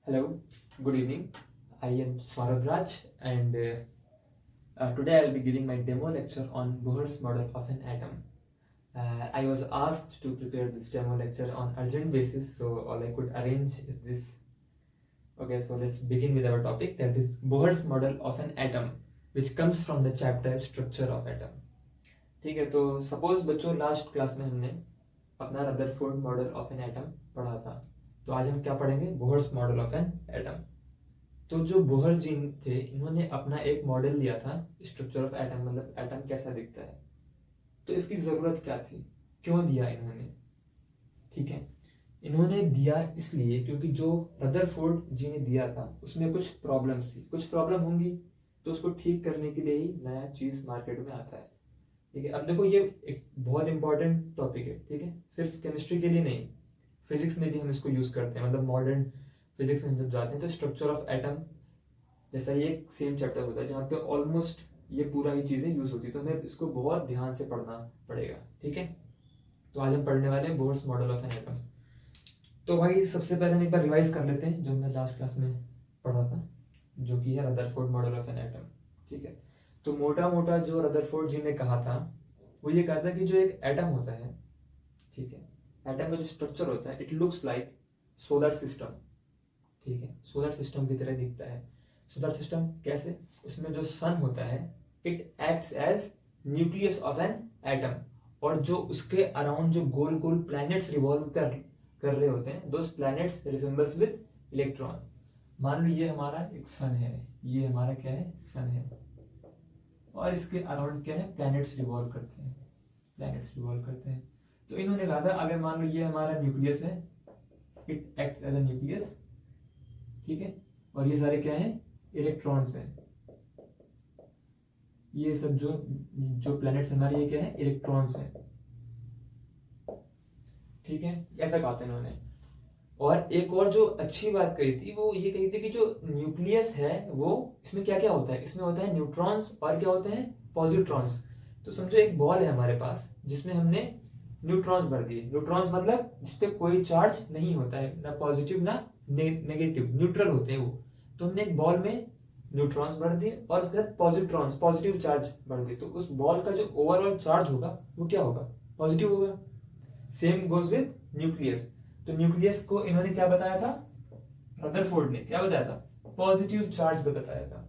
Hello, good evening. I am Saurabh Raj, and today I'll be giving my demo lecture on Bohr's model of an atom. I was asked to prepare this demo lecture on urgent basis, so all I could arrange is this. Okay, so let's begin with our topic, that is Bohr's model of an atom, which comes from the chapter Structure of Atom. ठीक है, तो suppose बच्चों last class में हमने अपना Rutherford model of an atom पढ़ा था, तो आज हम क्या पढ़ेंगे? Bohr's model of an atom. तो जो बोहर जी थे, इन्होंने अपना एक मॉडल दिया था स्ट्रक्चर ऑफ एटम, मतलब एटम कैसा दिखता है। तो इसकी जरूरत क्या थी, क्यों दिया इन्होंने? ठीक है, इन्होंने दिया इसलिए क्योंकि जो रदरफोर्ड जी ने दिया था उसमें कुछ प्रॉब्लम्स थी, कुछ प्रॉब्लम होंगी, तो उसको ठीक करने के लिए ही नया चीज मार्केट में आता है। ठीक है, अब देखो ये एक बहुत इंपॉर्टेंट टॉपिक है। ठीक है, सिर्फ केमिस्ट्री के लिए नहीं, फिजिक्स में भी हम इसको यूज करते हैं। मतलब मॉडर्न फिजिक्स में जब जाते हैं तो स्ट्रक्चर ऑफ एटम जैसा ये सेम चैप्टर होता है जहाँ पे ऑलमोस्ट ये पूरा ही चीजें यूज होती है, तो हमें इसको बहुत ध्यान से पढ़ना पड़ेगा। ठीक है, तो आज हम पढ़ने वाले हैं बोह्रस मॉडल ऑफ एन एटम। तो भाई सबसे पहले हम एक बार रिवाइज कर लेते हैं जो हमने लास्ट क्लास में पढ़ा था, जो कि है Rutherford model of an atom. ठीक है, तो मोटा मोटा जो रदरफोर्ड जी ने कहा था वो ये कहा था कि जो एक एटम होता है, ठीक है, एटम का जो स्ट्रक्चर होता है, it looks like solar system. ठीक है, सोलर सिस्टम की तरह दिखता है। सोलर सिस्टम कैसे? उसमें जो सन होता है, it acts as nucleus of an atom, और जो उसके अराउंड जो गोल गोल प्लैनेट्स रिवॉल्व कर रहे होते हैं, दोस प्लैनेट्स रिजेंबल्स विद इलेक्ट्रॉन। मान लो ये हमारा एक सन है, ये हमारा क्या है? सन है, और इसके अराउंड क्या है? प्लैनेट्स रिवॉल्व करते हैं, प्लैनेट्स रिवॉल्व करते हैं। तो इन्होंने कहा था अगर मान लो ये हमारा न्यूक्लियस है, it acts as a nucleus, ठीक है, और ये सारे क्या है? इलेक्ट्रॉन्स हैं। ये सब जो जो प्लैनेट्स हमारे, ये क्या है? इलेक्ट्रॉन्स हैं। ठीक है, ऐसा कहा था इन्होंने। और एक और जो अच्छी बात कही थी वो ये कही थी कि जो न्यूक्लियस है वो, इसमें क्या क्या होता है? इसमें होता है न्यूट्रॉन्स, और क्या होते हैं? पॉजिट्रॉन्स। तो समझो एक बॉल है हमारे पास जिसमें हमने न्यूट्रॉन्स भर दिए। न्यूट्रॉन्स मतलब जिसपे कोई चार्ज नहीं होता है, ना पॉजिटिव ना नेगेटिव, न्यूट्रल होते हैं वो। तो हमने एक बॉल में न्यूट्रॉन्स भर दिए और उसके बाद पॉजिट्रॉन्स, पॉजिटिव चार्ज भर दिए, तो उस बॉल का जो ओवरऑल चार्ज होगा वो क्या होगा? पॉजिटिव होगा। Same goes with nucleus. तो न्यूक्लियस को इन्होंने क्या बताया था? रदरफोर्ड ने क्या बताया था? पॉजिटिव चार्ज पे बताया था।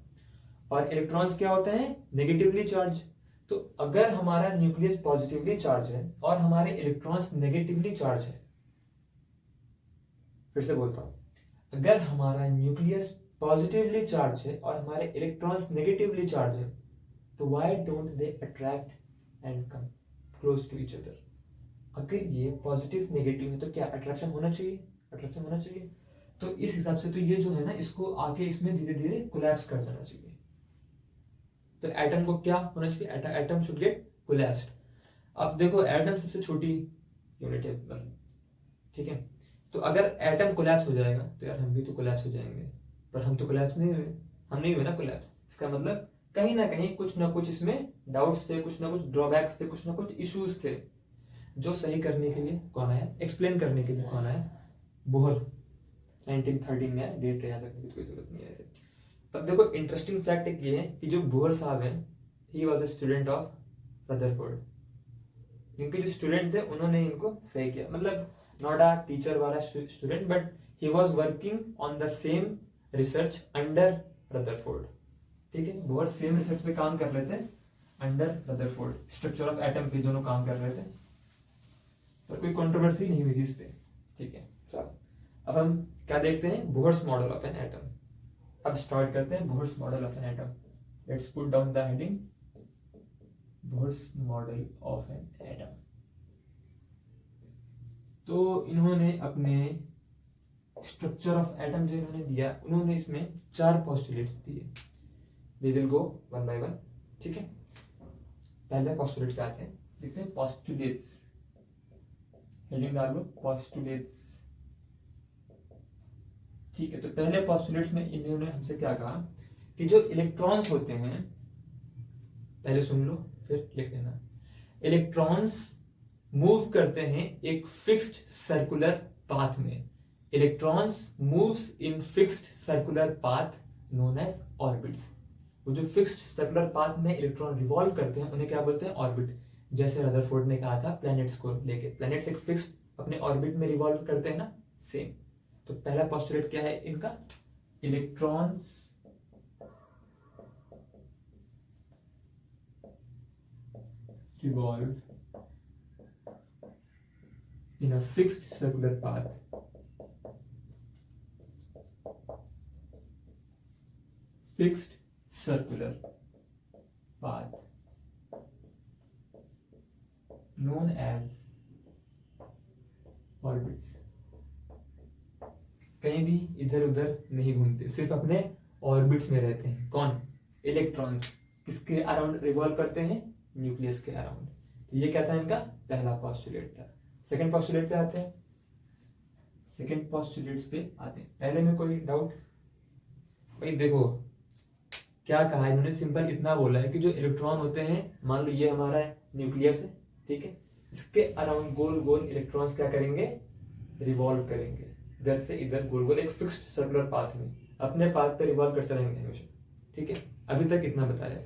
और इलेक्ट्रॉन्स क्या होते हैं? Negatively charge. तो अगर हमारा न्यूक्लियस पॉजिटिवली चार्ज है और हमारे इलेक्ट्रॉन्स नेगेटिवली चार्ज है, फिर से बोलता हूं, अगर हमारा न्यूक्लियस पॉजिटिवली चार्ज है और हमारे इलेक्ट्रॉन्स नेगेटिवली चार्ज है, तो why don't they attract and come close to each other? अगर ये पॉजिटिव नेगेटिव है तो क्या अट्रैक्शन होना चाहिए? अट्रैक्शन होना चाहिए। तो इस हिसाब से तो ये जो है ना, इसको आके इसमें धीरे धीरे कोलैप्स कर जाना चाहिए। तो एटम को क्या होना चाहिए? Atom should get collapsed. अब देखो एटम सबसे छोटी यूनिट है, ठीक है, तो अगर एटम कोलैप्स हो जाएगा तो यार हम भी तो कोलैप्स हो जाएंगे, पर हम तो कोलैप्स नहीं हुए, हम नहीं हुए ना कोलैप्स। इसका मतलब कहीं ना कुछ इसमें डाउट्स थे, कुछ ना कुछ ड्रॉबैक्स थे, कुछ ना कुछ इश्यूज थे, जो सही करने के लिए कौन आया? एक्सप्लेन करने के लिए कौन आया? बोहर। 1913 में आया, डेट याद रखने की कोई जरूरत नहीं है ऐसे। अब देखो इंटरेस्टिंग फैक्ट एक ये है कि जो बोहर साहब हैं, he was a student of Rutherford. इनके जो स्टूडेंट थे उन्होंने इनको सही किया, मतलब नॉट अ टीचर वाला student, but he was working on the same research under Rutherford. ठीक है, बोहर सेम रिसर्च पे काम कर रहे थे under Rutherford, structure of atom पे दोनों काम कर रहे थे, पर कोई कंट्रोवर्सी नहीं हुई थी इस पे। ठीक है, चलो अब हम क्या देखते हैं? Bohr's model of an atom. अब स्टार्ट करते हैं Bohr's model of an atom. Let's put down the heading Bohr's model of an atom. तो इन्होंने अपने स्ट्रक्चर ऑफ एटम जो इन्होंने दिया, उन्होंने इसमें 4 पोस्टुलेट्स दिए। We will go one by one. ठीक है, पहले पोस्टुलेट पे आते हैं, देखते हैं पोस्टुलेट्स। हेडिंग डाल लो पोस्टुलेट्स। ठीक है, तो पहले पोस्टुलेट्स में इन्होंने हमसे क्या कहा कि जो इलेक्ट्रॉन्स होते हैं, पहले सुन लो फिर लिख लेना। इलेक्ट्रॉन्स मूव करते हैं एक फिक्स्ड सर्कुलर पाथ में। Electrons moves in fixed circular path known as orbits. वो जो फिक्स्ड सर्कुलर पाथ में इलेक्ट्रॉन रिवॉल्व करते हैं उन्हें क्या बोलते हैं? ऑर्बिट। जैसे रदरफोर्ड ने कहा था प्लैनेट्स को लेके, प्लैनेट्स एक फिक्स्ड अपने ऑर्बिट में रिवॉल्व करते हैं ना, सेम। तो पहला पोस्टुलेट क्या है इनका? Electrons revolve in a fixed circular path known as orbits। कहीं भी इधर उधर नहीं घूमते, सिर्फ अपने ऑर्बिट्स में रहते हैं। कौन? इलेक्ट्रॉन्स। किसके अराउंड रिवॉल्व करते हैं? न्यूक्लियस के अराउंड। तो ये क्या था इनका? पहला पोस्टुलेट था। सेकंड पोस्टुलेट पे आते हैं। सेकंड पोस्टुलेट्स पे आते हैं। पहले में कोई डाउट? भाई देखो क्या कहा इन्होंने, सिंपल इतना बोला है कि जो इलेक्ट्रॉन होते हैं, मान लो ये हमारा न्यूक्लियस है, ठीक है, इसके अराउंड गोल गोल इलेक्ट्रॉन्स क्या करेंगे? रिवॉल्व करेंगे, इधर से इधर गोल गोल एक फिक्स्ड सर्कुलर पाथ में अपने पाथ पे रिवॉल्व करते रहेंगे हमेशा, ठीक है। अभी तक इतना बताया।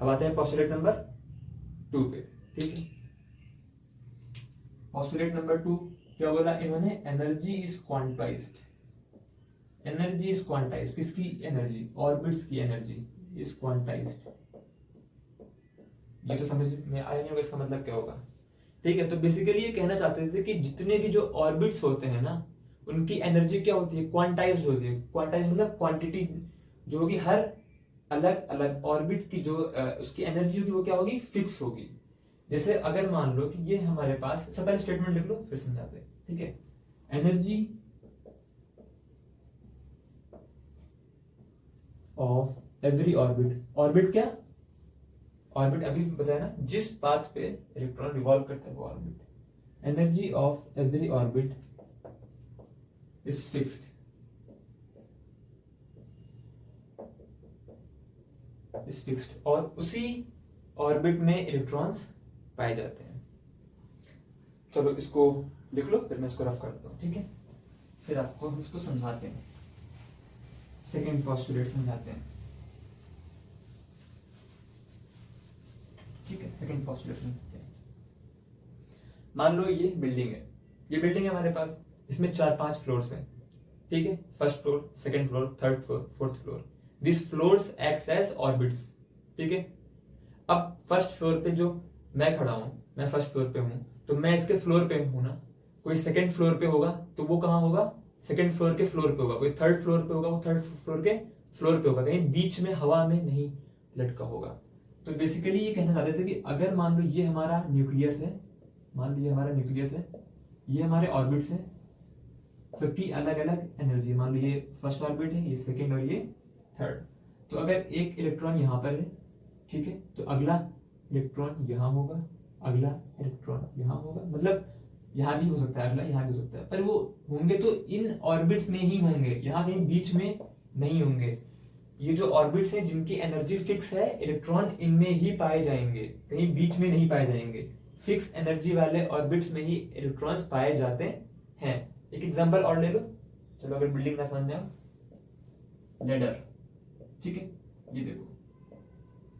अब आते हैं पोस्टुलेट नंबर 2 पे, ठीक है। पोस्टुलेट नंबर 2 क्या बोला इन्होंने? Energy is quantized. Energy is quantized. किसकी एनर्जी? ऑर्बिट्स की एनर्जी इज क्वांटाइज्ड। ये तो समझ में आया नहीं होगा इसका मतलब क्या होगा, ठीक है। तो बेसिकली ये कहना चाहते थे कि जितने भी जो ऑर्बिट्स होते हैं ना, उनकी एनर्जी क्या होती है? क्वांटाइज्ड होती है। क्वांटाइज्ड मतलब क्वांटिटी जो होगी, हर अलग अलग ऑर्बिट की जो उसकी एनर्जी होगी वो क्या होगी? फिक्स होगी। जैसे अगर मान लो कि ये हमारे पास, सबसे पहले स्टेटमेंट लिख लो फिर समझाते हैं, ठीक है। Energy of every orbit. Orbit क्या? ऑर्बिट अभी बताया ना, जिस पाथ पे इलेक्ट्रॉन रिवॉल्व करता है वो orbit. Energy of every orbit is fixed, is fixed, और उसी ऑर्बिट में इलेक्ट्रॉन्स पाए जाते हैं। चलो इसको लिख लो, फिर मैं इसको रफ करता हूं, ठीक है। फिर आपको इसको समझाते हैं, सेकेंड पोस्टुलेट समझाते हैं, ठीक है। सेकेंड पोस्टुलेट समझाते हैं। मान लो ये बिल्डिंग है, ये बिल्डिंग है हमारे पास, इसमें 4-5 फ्लोर्स हैं, ठीक है। First floor, second floor, third floor, fourth floor. This floors acts as orbits, ठीक है। अब फर्स्ट फ्लोर पे जो मैं खड़ा हूं, मैं फर्स्ट फ्लोर पे हूं, तो मैं इसके फ्लोर पे हूं ना। कोई सेकंड फ्लोर पे होगा तो वो कहां होगा? सेकंड फ्लोर के फ्लोर पे होगा। कोई थर्ड फ्लोर पे होगा, वो थर्ड फ्लोर के फ्लोर पे होगा, कहीं बीच में हवा में नहीं लटका होगा। तो बेसिकली ये कहना चाहते थे कि अगर मान लो ये हमारा न्यूक्लियस है, मान लो ये हमारा न्यूक्लियस है, ये हमारे ऑर्बिट्स है, सबकी अलग अलग एनर्जी। मान लो ये फर्स्ट ऑर्बिट है, ये सेकेंड और ये थर्ड। तो अगर एक इलेक्ट्रॉन यहाँ पर है, ठीक है, तो अगला इलेक्ट्रॉन यहाँ होगा, अगला इलेक्ट्रॉन यहाँ होगा, मतलब यहाँ भी हो सकता है, अगला यहाँ भी हो सकता है, पर वो होंगे तो इन ऑर्बिट्स में ही होंगे, यहाँ कहीं बीच में नहीं होंगे। ये जो ऑर्बिट्स हैं जिनकी एनर्जी फिक्स है, इलेक्ट्रॉन इनमें ही पाए जाएंगे, कहीं बीच में नहीं पाए जाएंगे। फिक्स एनर्जी वाले ऑर्बिट्स में ही इलेक्ट्रॉन्स पाए जाते हैं। एक एग्जांपल और ले लो, चलो अगर बिल्डिंग ना समझ में आओ, लेडर, ठीक है, ये देखो,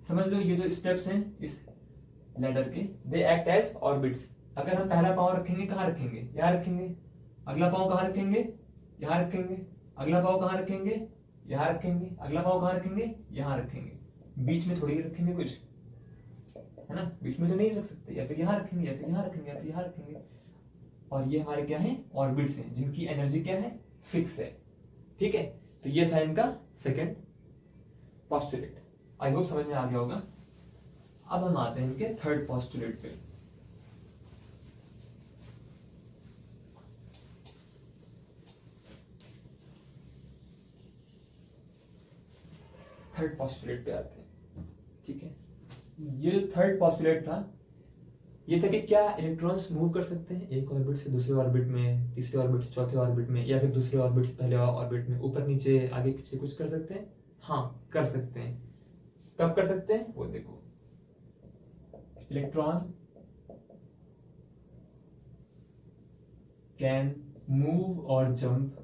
समझ लो ये जो स्टेप्स हैं इस लेडर के, दे एक्ट एज ऑर्बिट्स। अगर हम पहला पांव रखेंगे कहाँ रखेंगे? यहाँ रखेंगे। अगला पांव कहाँ रखेंगे? यहाँ रखेंगे। अगला पांव कहाँ रखेंगे? यहाँ रखेंगे। अगला पांव कहाँ रखेंगे? यहाँ रखेंगे। बीच में थोड़ी रखेंगे कुछ, है ना, बीच में तो नहीं रख सकते, या फिर यहाँ रखेंगे, या फिर यहाँ रखेंगे, या फिर यहाँ रखेंगे। और ये हमारे क्या है? ऑर्बिट्स हैं जिनकी एनर्जी क्या है? फिक्स है, ठीक है। तो ये था इनका सेकेंड पोस्टुलेट। आई होप समझ में आ गया होगा। अब हम आते हैं इनके थर्ड पोस्टुलेट पे। थर्ड पोस्टुलेट पे आते हैं, ठीक है। ये जो थर्ड पोस्टुलेट था, ये था कि क्या इलेक्ट्रॉन्स मूव कर सकते हैं एक ऑर्बिट से दूसरे ऑर्बिट में, तीसरे ऑर्बिट से चौथे ऑर्बिट में, या फिर दूसरे ऑर्बिट से पहले ऑर्बिट में, ऊपर नीचे आगे पीछे कुछ कर सकते हैं? हाँ, कर सकते हैं। कब कर सकते हैं वो देखो, electron can move or jump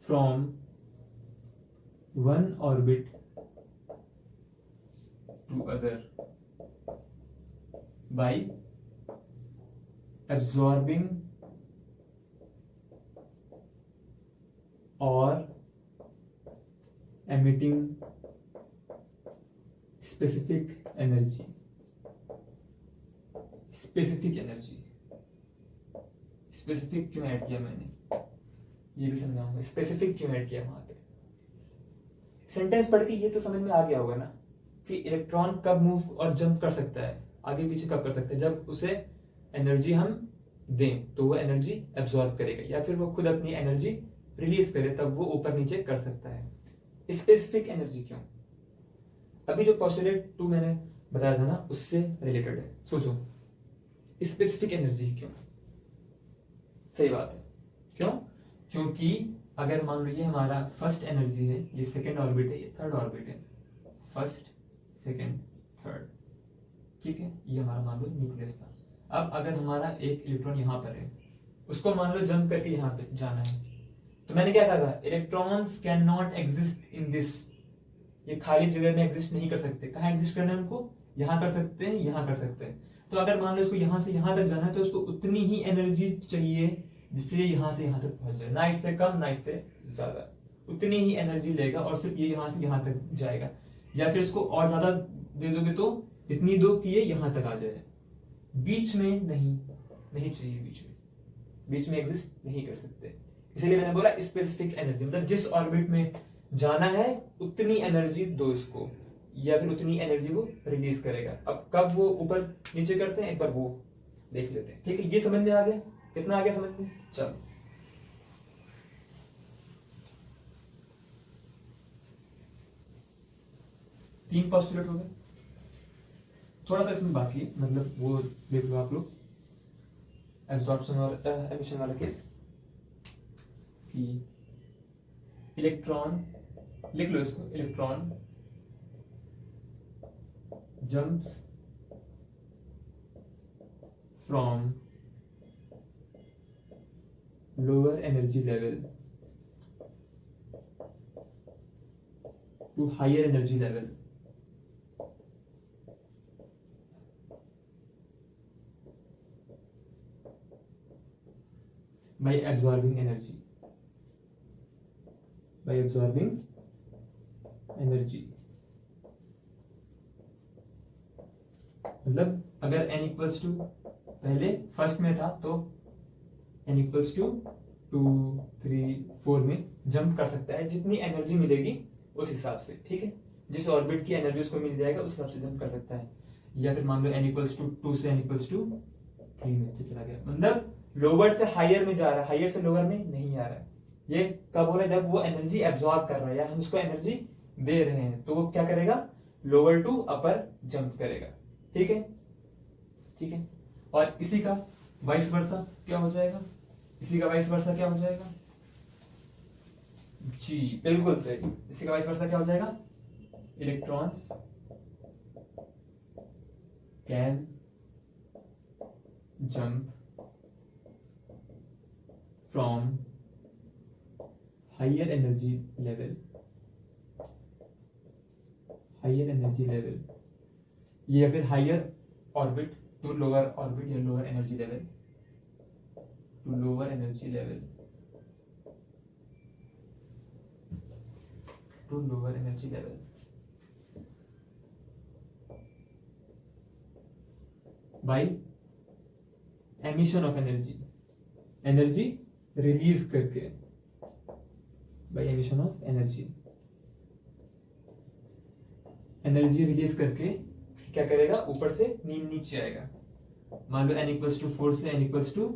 from one orbit to other by absorbing or emitting specific energy. Specific क्यों ऐड किया मैंने, ये भी समझाऊंगा स्पेसिफिक क्यों ऐड किया वहां पे। सेंटेंस पढ़ के ये तो समझ में आ गया होगा ना कि इलेक्ट्रॉन कब मूव और जंप कर सकता है, आगे पीछे कब कर सकता है, जब उसे एनर्जी हम दें तो वो एनर्जी एब्जॉर्ब करेगा, या फिर वो खुद अपनी एनर्जी रिलीज करे तब वो ऊपर नीचे कर सकता है। स्पेसिफिक एनर्जी क्यों, अभी जो पोस्टुलेट 2 मैंने बताया था ना उससे रिलेटेड है। सोचो स्पेसिफिक एनर्जी क्यों, सही बात है क्यों, क्योंकि अगर मान लो ये हमारा फर्स्ट एनर्जी है, ये सेकंड ऑर्बिट है, ये थर्ड ऑर्बिट है, फर्स्ट सेकंड थर्ड, ठीक है, ये हमारा मान लो न्यूक्लियस था। अब अगर हमारा एक इलेक्ट्रॉन यहाँ पर है, उसको मान लो जंप करके यहाँ पे जाना है, तो मैंने क्या कहा था, electrons can not exist in this, ये खाली जगह में एग्जिस्ट नहीं कर सकते। कहाँ एग्जिस्ट करना है उनको, यहाँ कर सकते हैं, यहाँ कर सकते हैं। तो अगर मान लो इसको यहाँ से यहाँ तक जाना है तो उसको उतनी ही एनर्जी चाहिए जिससे यहाँ से यहाँ तक पहुंच जाए, ना इससे कम ना इससे ज्यादा, उतनी ही एनर्जी लेगा और सिर्फ ये यहाँ से यहाँ तक जाएगा। या फिर इसको और ज्यादा दे दोगे तो इतनी दो कि ये यहाँ तक आ जाए, बीच में नहीं चाहिए, बीच में एग्जिस्ट नहीं कर सकते। इसलिए मैंने बोला स्पेसिफिक एनर्जी, मतलब जिस ऑर्बिट में जाना है उतनी एनर्जी दो इसको, या फिर उतनी एनर्जी वो रिलीज करेगा। अब कब वो ऊपर नीचे करते हैं एक बार वो देख लेते हैं, ठीक है। ये समझ में आ गया, इतना आ गया समझ में। चलो तीन पोस्टुलेट हो गए, थोड़ा सा इसमें बाकी है, मतलब वो देख लो आप लोग, एब्जॉर्प्शन और एमिशन वाला केस कि इलेक्ट्रॉन, लिख लो इसको, electron jumps from lower energy level to higher energy level by absorbing energy, मतलब अगर n इक्वल्स टू, पहले फर्स्ट में था तो n इक्वल्स टू 2, 3, 4 में जंप कर सकता है, जितनी एनर्जी मिलेगी उस हिसाब से, ठीक है, जिस ऑर्बिट की एनर्जी उसको मिल जाएगा उस हिसाब से जंप कर सकता है। या फिर मान लो n इक्वल्स टू 2 से n इक्वल्स टू 3 में चला गया, मतलब लोअर से हायर में जा रहा है, हायर से लोअर में नहीं आ रहा है। ये कब हो रहा है, जब वो एनर्जी एब्जॉर्ब कर रहा है या हम उसको एनर्जी दे रहे हैं, तो वो क्या करेगा, लोअर टू अपर जंप करेगा, ठीक है। और इसी का वाइस वर्सा क्या हो जाएगा, जी बिल्कुल सही, इसी का वाइस वर्सा क्या हो जाएगा, electrons can jump from higher energy level, या फिर higher orbit to lower orbit या lower energy level by emission of energy release करके, by emission of energy release करके क्या करेगा, ऊपर से नीचे आएगा। मान लो n इक्वल्स टू 4 से n इक्वल्स टू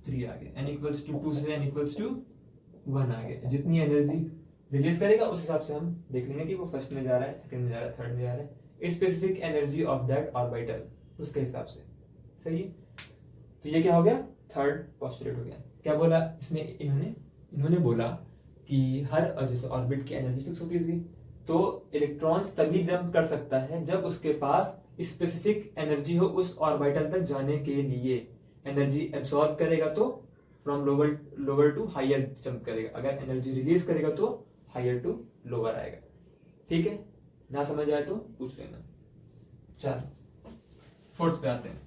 3 आ गया, n इक्वल्स टू 2 से n इक्वल्स टू 1 आ गया। जितनी एनर्जी रिलीज करेगा उस हिसाब से हम देख लेंगे कि वो फर्स्ट में जा रहा है, सेकंड में जा रहा है, थर्ड में जा रहा है, specific energy of that orbital उसके हिसाब से, सही है। तो ये क्या हो गया, थर्ड पोस्टुलेट हो गया। क्या बोला इसमें, इन्होंने बोला कि हर जैसे ऑर्बिट की एनर्जी फिक्स होती है, तो इलेक्ट्रॉन्स तभी जंप कर सकता है जब उसके पास स्पेसिफिक एनर्जी हो उस ऑर्बिटल तक जाने के लिए। एनर्जी एब्सॉर्ब करेगा तो from lower to higher jump करेगा, अगर एनर्जी रिलीज करेगा तो हायर टू लोअर आएगा। ठीक है, ना समझ आए तो पूछ लेना। चलो फोर्थ पे आते हैं।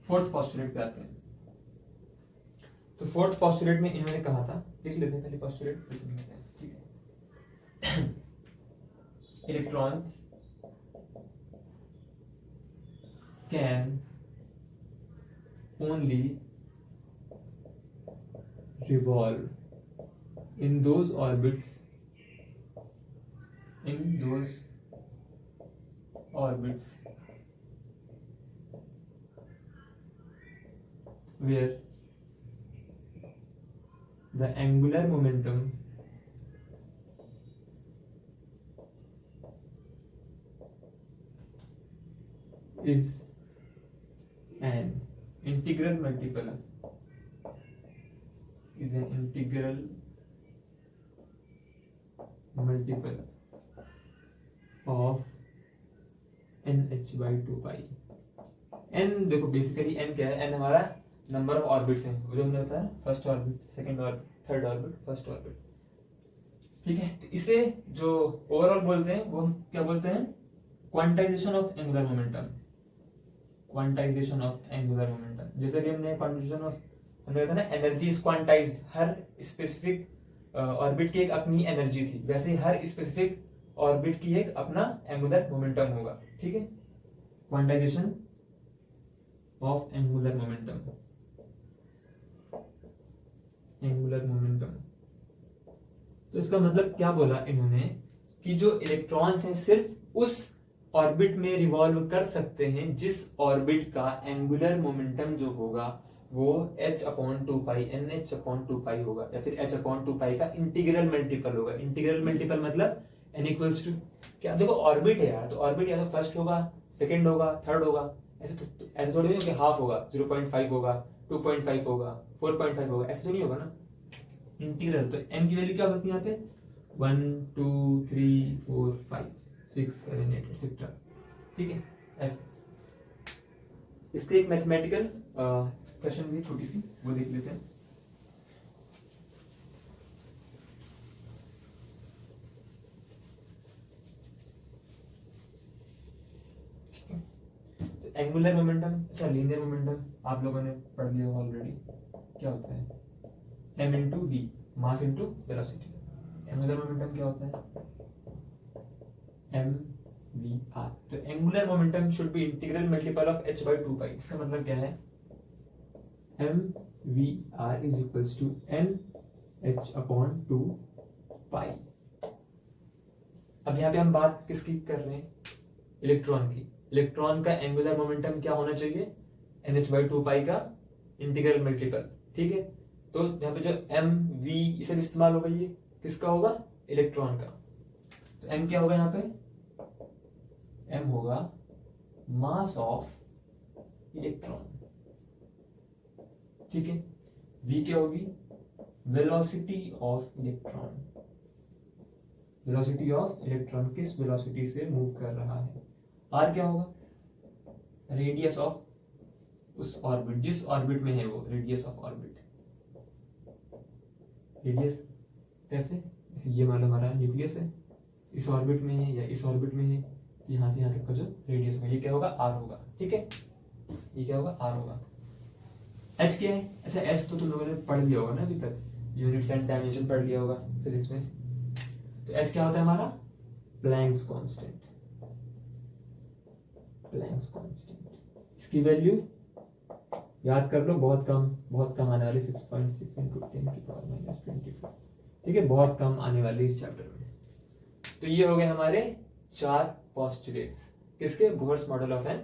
फोर्थ पोस्टुलेट पे आते हैं। तो फोर्थ पोस्टुलेट में इन्होंने कहा था, लिख लेते हैं पहले पोस्टुलेट फिर समझते हैं। ठीक है, electrons can only revolve in those orbits where the angular momentum is an integral multiple of nh/2 n। देखो बेसिकली n क्या है, n हमारा नंबर ऑफ ऑर्बिट्स हैं, वो जो हमने बताया, first orbit, second orbit, third orbit, first orbit. ठीक है, तो इसे जो ओवरऑल बोलते हैं वो हम क्या बोलते हैं, quantization of angular momentum. Quantization of angular momentum, जैसे कि हमने क्वांटाइजेशन ऑफ, हमने बताया ना energy is quantized, her specific orbit की एक अपनी एनर्जी थी, वैसे हर स्पेसिफिक ऑर्बिट की एक अपना एंगुलर मोमेंटम होगा। ठीक है, quantization of angular momentum, angular momentum. तो इसका मतलब क्या बोला इन्होंने कि जो इलेक्ट्रॉन्स हैं सिर्फ उस ऑर्बिट में रिवॉल्व कर सकते हैं जिस ऑर्बिट का एंगुलर मोमेंटम जो होगा वो h/2π nh/2π होगा, या फिर h/2π का इंटीग्रल मल्टीपल होगा। इंटीग्रल मल्टीपल मतलब n इक्वल्स टू क्या, देखो ऑर्बिट है यार, तो ऑर्बिट या तो फर्स्ट होगा, सेकंड होगा, थर्ड होगा, ऐसे थोड़ी नहीं कि हाफ होगा, 0.5 होगा, 2.5 होगा, 4.5 होगा, ऐसे तो नहीं होगा ना। इंटीग्रल तो n की वैल्यू क्या होती है यहाँ पे, 1 2 3 4 5 6 7 8 एक्सेट्रा। ठीक है, ऐसे। इसके एक मैथमेटिकल एक्सप्रेशन भी छोटी सी, वो देख लेते हैं। एंगुलर मोमेंटम, अच्छा लीनियर मोमेंटम आप लोगों ने पढ़ लिया ऑलरेडी, क्या होता है m into v, mass into velocity. Angular momentum क्या होता है, m v r। तो angular momentum should be integral multiple of h/2π। इसका मतलब क्या है, m v r is equals to n h/2π। अब यहाँ पे हम बात किसकी कर रहे हैं, इलेक्ट्रॉन की। इलेक्ट्रॉन का एंगुलर मोमेंटम क्या होना चाहिए, nh/2π का इंटीग्रल मल्टीपल। ठीक है, तो यहाँ पे जो m v इसे इस्तेमाल होगा, ये किसका होगा, इलेक्ट्रॉन का। तो m क्या होगा यहाँ पे, m होगा मास ऑफ इलेक्ट्रॉन। ठीक है, v क्या होगी, velocity of electron. Velocity of electron किस वेलोसिटी से मूव कर रहा है। r क्या होगा, रेडियस ऑफ उस ऑर्बिट, जिस ऑर्बिट में है वो, रेडियस ऑफ ऑर्बिट। रेडियस कैसे, जैसे ये मान लो हमारा न्यूक्लियस है, इस ऑर्बिट में है या इस ऑर्बिट में है, तो यहाँ से यहाँ तक का जो रेडियस होगा ये क्या होगा, r होगा। ठीक है, ये क्या होगा, r होगा। h क्या है, अच्छा h तो तुम लोगों ने पढ़ लिया होगा ना अभी तक, यूनिट्स एंड डायमेंशन पढ़ लिया होगा फिजिक्स में। तो h क्या होता है हमारा, प्लैंक्स कांस्टेंट। प्लैंक्स कांस्टेंट, इसकी वैल्यू याद कर लो, बहुत कम आने वाली, 6.6 इंटू 10⁻²4। ठीक है, बहुत कम आने वाली इस चैप्टर में। तो ये हो गए हमारे 4 पोस्टुलेट्स, किसके, Bohr's model of an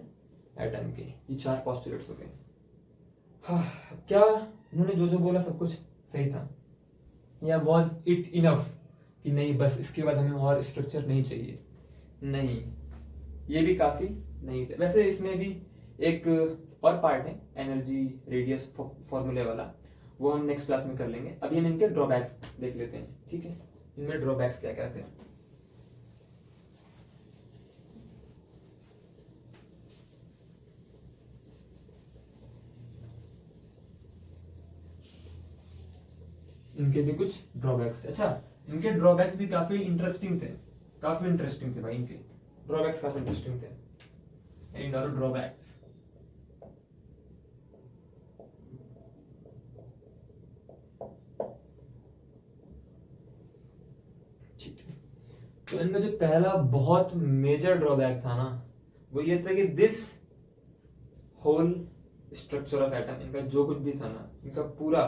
atom के। ये 4 पोस्टुलेट्स हो गए। हाँ, क्या उन्होंने जो जो बोला सब कुछ सही था, या वॉज इट इनफ कि नहीं बस इसके बाद हमें और स्ट्रक्चर नहीं चाहिए, नहीं, ये भी काफी नहीं थे। वैसे इसमें भी एक और पार्ट है, एनर्जी रेडियस फॉर्मूले वाला, वो हम नेक्स्ट क्लास में कर लेंगे। अभी हम इनके ड्रॉबैक्स देख लेते हैं, ठीक है। इनमें ड्रॉबैक्स क्या क्या थे। इनके भी कुछ ड्रॉबैक्स, अच्छा इनके ड्रॉबैक्स भी काफी इंटरेस्टिंग थे, काफी इंटरेस्टिंग थे भाई, इनके ड्रॉबैक्स काफी इंटरेस्टिंग थे। इन और ड्रॉबैक्स, ठीक है। तो इनमें जो पहला बहुत मेजर ड्रॉबैक था ना, वो ये था कि this whole structure of atom, इनका जो कुछ भी था ना, इनका पूरा,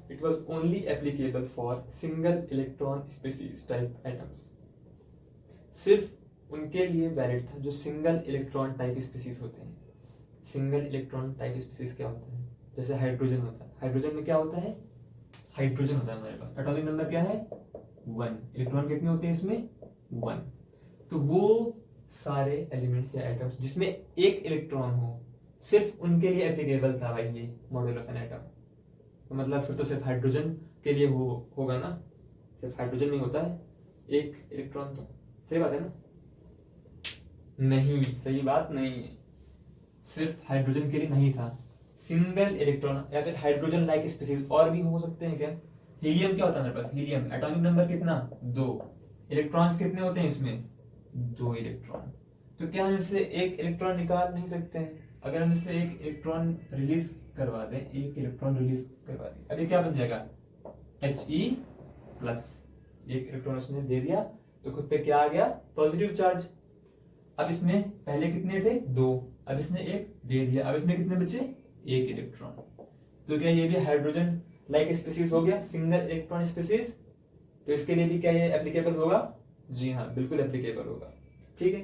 it was only applicable for single electron species type atoms। सिर्फ उनके लिए वैलिड था जो सिंगल इलेक्ट्रॉन टाइप स्पीसीज होते हैं। सिंगल इलेक्ट्रॉन टाइप स्पीसीज क्या होता है, जैसे हाइड्रोजन होता है, हाइड्रोजन में क्या होता है, हाइड्रोजन होता है हमारे पास, एटॉमिक नंबर क्या है 1, इलेक्ट्रॉन कितने होते हैं इसमें 1। तो वो सारे एलिमेंट्स या एटम्स जिसमें एक इलेक्ट्रॉन हो, सिर्फ उनके लिए एप्लीकेबल था भाई ये मॉडल ऑफ एन एटम। तो मतलब फिर तो सिर्फ हाइड्रोजन के लिए होगा ना, सिर्फ हाइड्रोजन में होता है एक इलेक्ट्रॉन, तो सही बात है ना, नहीं सही बात नहीं है, सिर्फ हाइड्रोजन के लिए नहीं था, सिंगल इलेक्ट्रॉन या फिर हाइड्रोजन लाइक स्पीसीज और भी हो सकते हैं क्या। हीलियम क्या होता है हमारे पास, हीलियम एटॉमिक नंबर कितना 2, इलेक्ट्रॉन्स कितने होते हैं इसमें 2 इलेक्ट्रॉन। तो क्या हम इससे एक इलेक्ट्रॉन निकाल नहीं सकते हैं, अगर हम इससे एक इलेक्ट्रॉन रिलीज करवा दें, एक इलेक्ट्रॉन रिलीज करवा दें, अब ये क्या बन जाएगा He+, एक इलेक्ट्रॉन उसने दे दिया तो खुद पे क्या आ गया पॉजिटिव चार्ज। अब इसमें पहले कितने थे 2, अब इसने एक दे दिया, अब इसमें कितने बचे एक इलेक्ट्रॉन। तो क्या ये भी हाइड्रोजन लाइक स्पीसीज हो गया, सिंगल इलेक्ट्रॉन स्पीसीज। तो इसके लिए भी क्या ये एप्लीकेबल होगा, जी हाँ बिल्कुल एप्लीकेबल होगा, ठीक है।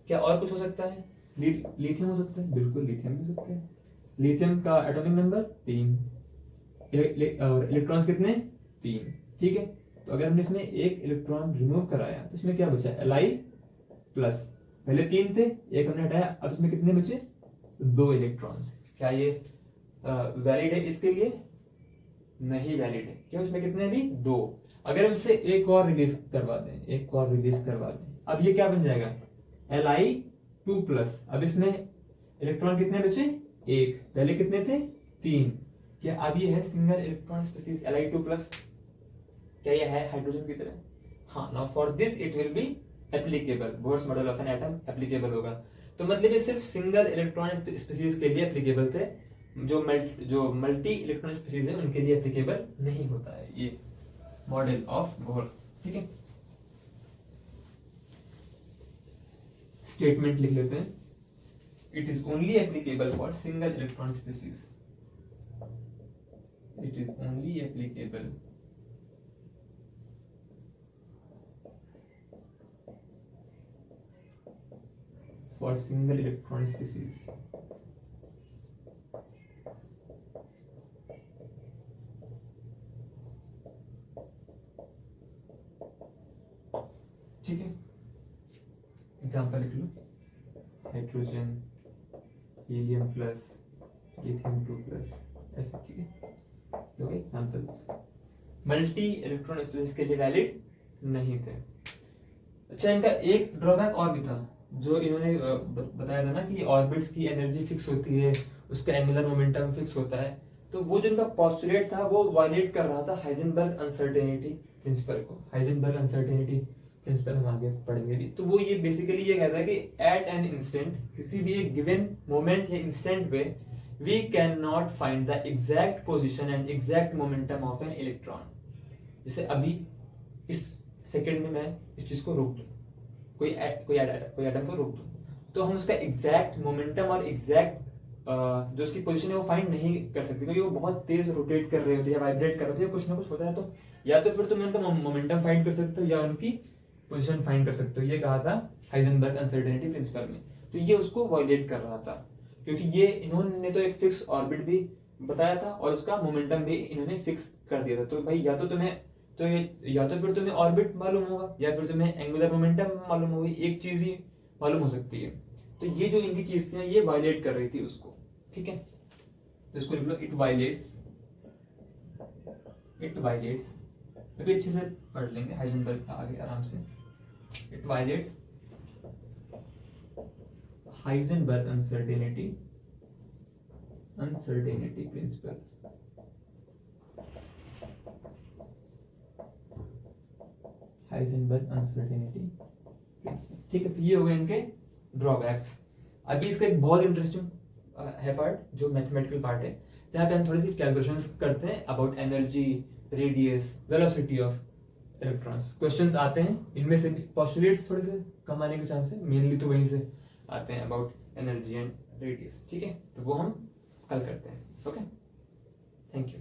क्या और कुछ हो सकता है, लिथियम हो सकता है, बिल्कुल लिथियम हो सकता है। लिथियम का एटॉमिक नंबर 3 और इलेक्ट्रॉन्स कितने 3, ठीक है। तो अगर हमने इसमें एक इलेक्ट्रॉन रिमूव कराया तो इसमें क्या बचा Li+, पहले 3 थे, एक हमने हटाया, अब इसमें कितने बचे 2 इलेक्ट्रॉन्स। क्या ये वैलिड है इसके लिए, नहीं वैलिड है, क्यों, इसमें कितने भी 2। अगर हम इससे एक और रिलीज करवा दें, एक और रिलीज करवा दें, अब ये क्या बन जाएगा Li2+, अब इसमें इलेक्ट्रॉन कितने बचे 1, पहले कितने थे 3। क्या अब ये है सिंगल इलेक्ट्रॉन स्पीसीज Li2+, क्या ये है हाइड्रोजन की तरह, हाँ। Now for this it will be applicable, Bohr's model of an atom applicable होगा। तो मतलब ये सिर्फ सिंगल इलेक्ट्रॉन स्पीसीज के लिए एप्लीकेबल थे, जो मल्टी इलेक्ट्रॉन स्पीसीज है उनके लिए एप्लीकेबल नहीं होता है ये मॉडल ऑफ बोर, ठीक है। स्टेटमेंट लिख लेते हैं, it is only applicable for single electron species, it is only applicable for single electron species। ठीक है, एग्जाम्पल लिख लो, हाइड्रोजन, He+, Li2+, ऐसे, ठीक है। तो एग्जाम्पल्स मल्टी इलेक्ट्रॉन स्पीसीज के लिए वैलिड नहीं थे। अच्छा, इनका एक ड्रॉबैक और भी था, जो इन्होंने बताया था ना कि ऑर्बिट्स की एनर्जी फिक्स होती है, उसका एंगुलर मोमेंटम फिक्स होता है। तो वो जो इनका पोस्टुलेट था वो वायलेट कर रहा था हाइजेनबर्ग अनसर्टेनिटी प्रिंसिपल को। हाइजेनबर्ग अनसर्टेनिटी प्रिंसिपल हम आगे पढ़ेंगे भी। तो वो ये बेसिकली ये कहता है कि एट एन इंस्टेंट, किसी भी एक गिवन मोमेंट या इंस्टेंट पे, we can not find the exact position and exact momentum of an electron. जैसे अभी इस सेकेंड में मैं इस चीज को रोक दूं, कोई एटम को रोक दूं, तो हम उसका एग्जैक्ट मोमेंटम और एग्जैक्ट जो उसकी पोजीशन है वो फाइंड नहीं कर सकते, क्योंकि वो बहुत तेज रोटेट कर रहे होते हैं या वाइब्रेट कर रहे होते हैं, कुछ ना कुछ होता है। तो या तो फिर तुम उनका मोमेंटम फाइंड कर सकते हो या उनकी पोजीशन फाइंड कर सकते हो। ये कहा था हाइजेनबर्ग अनसर्टेनिटी प्रिंसिपल में। तो ये उसको वायलेट कर रहा था, क्योंकि ये इन्होंने तो एक फिक्स ऑर्बिट भी बताया था और उसका मोमेंटम भी इन्होंने फिक्स कर दिया था। तो भाई या तो फिर तुम्हें ऑर्बिट मालूम होगा या फिर तुम्हें एंगुलर मोमेंटम मालूम होगी, एक चीज ही मालूम हो सकती है। तो ये जो इनकी चीज थी ये वायलेट कर रही थी उसको, ठीक है। तो इसको लिख लो, इट वायलेट्स इट वायलेट्स, अभी अच्छे से पढ़ लेंगे, हाइजेनबर्ग का आगे आराम से, it violets Heisenberg uncertainty principle. Heisenberg uncertainty principle, ठीक है। तो ये हो गए इनके ड्रॉबैक्स। अभी इसका एक बहुत इंटरेस्टिंग है पार्ट, जो मैथमेटिकल पार्ट है, जहाँ पे हम थोड़ी सी कैलकुलेशंस करते हैं about energy, radius, velocity of electrons. Questions आते हैं, इनमें से भी पोस्टुलेट्स थोड़े से कम आने के चांस है, मेनली तो वहीं से आते हैं अबाउट एनर्जी एंड रेडियस, ठीक है। तो वो हम कल करते हैं, ओके। Thank you.